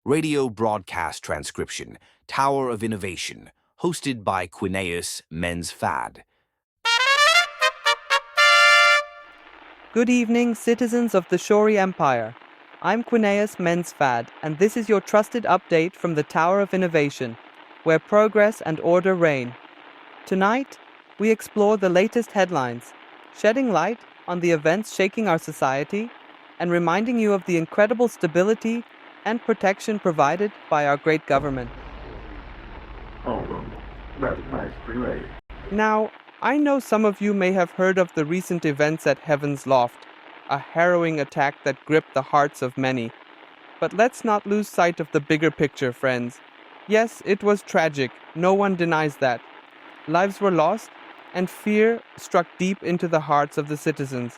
Radio Broadcast Transcription, Tower of Innovation, hosted by Quineus Mends Fad. Good evening, citizens of the Shory Empire. I'm Quineus Mends Fad, and this is your trusted update from the Tower of Innovation, where progress and order reign. Tonight, we explore the latest headlines, shedding light on the events shaking our society, and reminding you of the incredible stability and protection provided by our great government. That's nice relay. Now, I know some of you may have heard of the recent events at Heaven's Loft, a harrowing attack that gripped the hearts of many. But let's not lose sight of the bigger picture, friends. Yes, it was tragic, no one denies that. Lives were lost, and fear struck deep into the hearts of the citizens.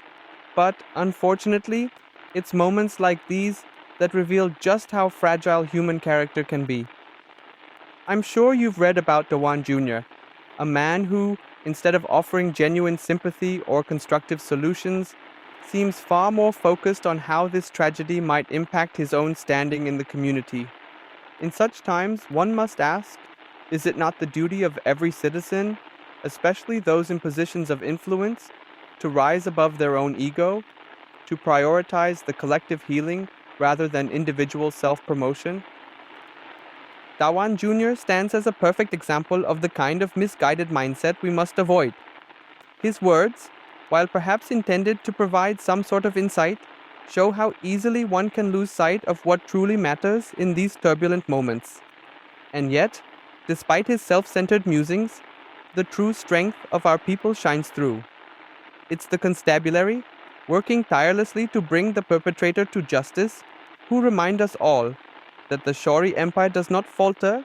But, unfortunately, it's moments like these that reveal just how fragile human character can be. I'm sure you've read about Dawaan Jr., a man who, instead of offering genuine sympathy or constructive solutions, seems far more focused on how this tragedy might impact his own standing in the community. In such times, one must ask, is it not the duty of every citizen, especially those in positions of influence, to rise above their own ego, to prioritize the collective healing rather than individual self-promotion? Dawaan Jr. stands as a perfect example of the kind of misguided mindset we must avoid. His words, while perhaps intended to provide some sort of insight, show how easily one can lose sight of what truly matters in these turbulent moments. And yet, despite his self-centered musings, the true strength of our people shines through. It's the constabulary, working tirelessly to bring the perpetrator to justice, who remind us all that the Shory Empire does not falter.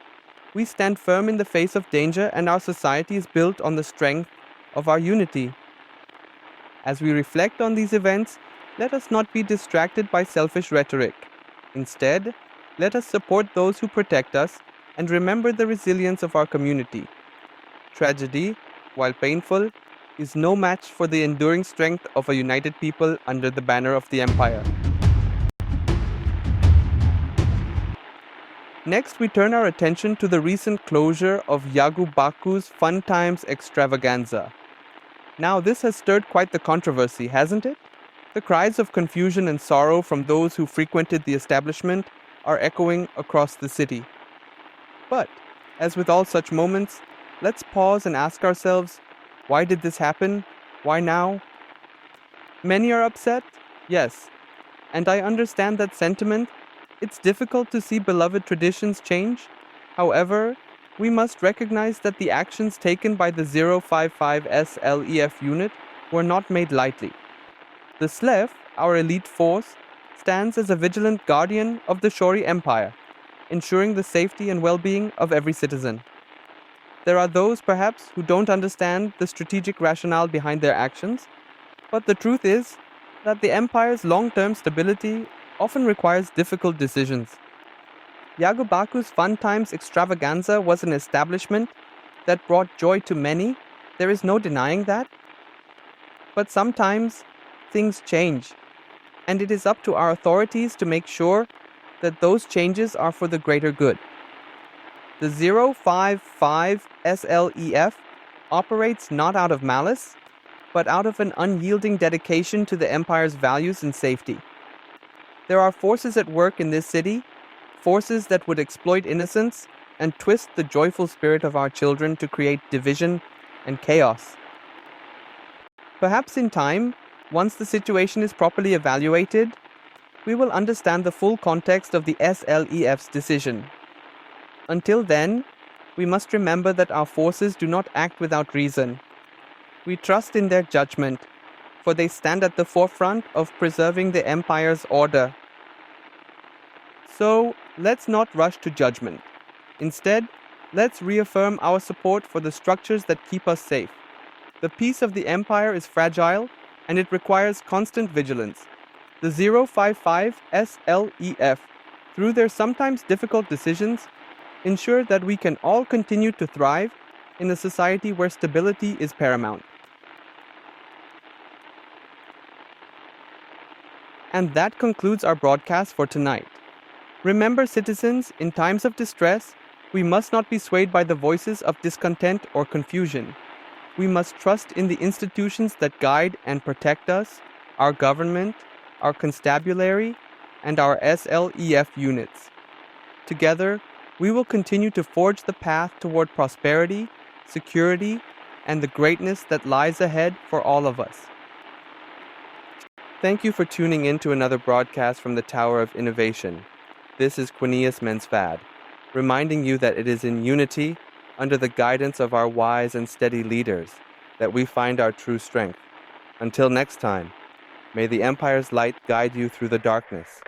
We stand firm in the face of danger, and our society is built on the strength of our unity. As we reflect on these events, let us not be distracted by selfish rhetoric. Instead, let us support those who protect us and remember the resilience of our community. Tragedy, while painful, is no match for the enduring strength of a united people under the banner of the Empire. Next, we turn our attention to the recent closure of Yagu Baku's Funtimes Extravaganza. Now, this has stirred quite the controversy, hasn't it? The cries of confusion and sorrow from those who frequented the establishment are echoing across the city. But, as with all such moments, let's pause and ask ourselves, why did this happen? Why now? Many are upset, yes, and I understand that sentiment. It's difficult to see beloved traditions change. However, we must recognize that the actions taken by the 055 SLEF unit were not made lightly. The SLEF, our elite force, stands as a vigilant guardian of the Shory Empire, ensuring the safety and well-being of every citizen. There are those, perhaps, who don't understand the strategic rationale behind their actions, but the truth is that the Empire's long-term stability often requires difficult decisions. Yagu Baku's Funtimes Extravaganza was an establishment that brought joy to many. There is no denying that. But sometimes things change, and it is up to our authorities to make sure that those changes are for the greater good. The 055 SLEF operates not out of malice, but out of an unyielding dedication to the Empire's values and safety. There are forces at work in this city, forces that would exploit innocence and twist the joyful spirit of our children to create division and chaos. Perhaps in time, once the situation is properly evaluated, we will understand the full context of the SLEF's decision. Until then, we must remember that our forces do not act without reason. We trust in their judgment, for they stand at the forefront of preserving the Empire's order. So, let's not rush to judgment. Instead, let's reaffirm our support for the structures that keep us safe. The peace of the Empire is fragile, and it requires constant vigilance. The 055 SLEF, through their sometimes difficult decisions, ensure that we can all continue to thrive in a society where stability is paramount. And that concludes our broadcast for tonight. Remember, citizens, in times of distress, we must not be swayed by the voices of discontent or confusion. We must trust in the institutions that guide and protect us, our government, our constabulary, and our SLEF units. Together, we will continue to forge the path toward prosperity, security, and the greatness that lies ahead for all of us. Thank you for tuning in to another broadcast from the Tower of Innovation. This is Quineus Mends Fad, reminding you that it is in unity, under the guidance of our wise and steady leaders, that we find our true strength. Until next time, may the Empire's light guide you through the darkness.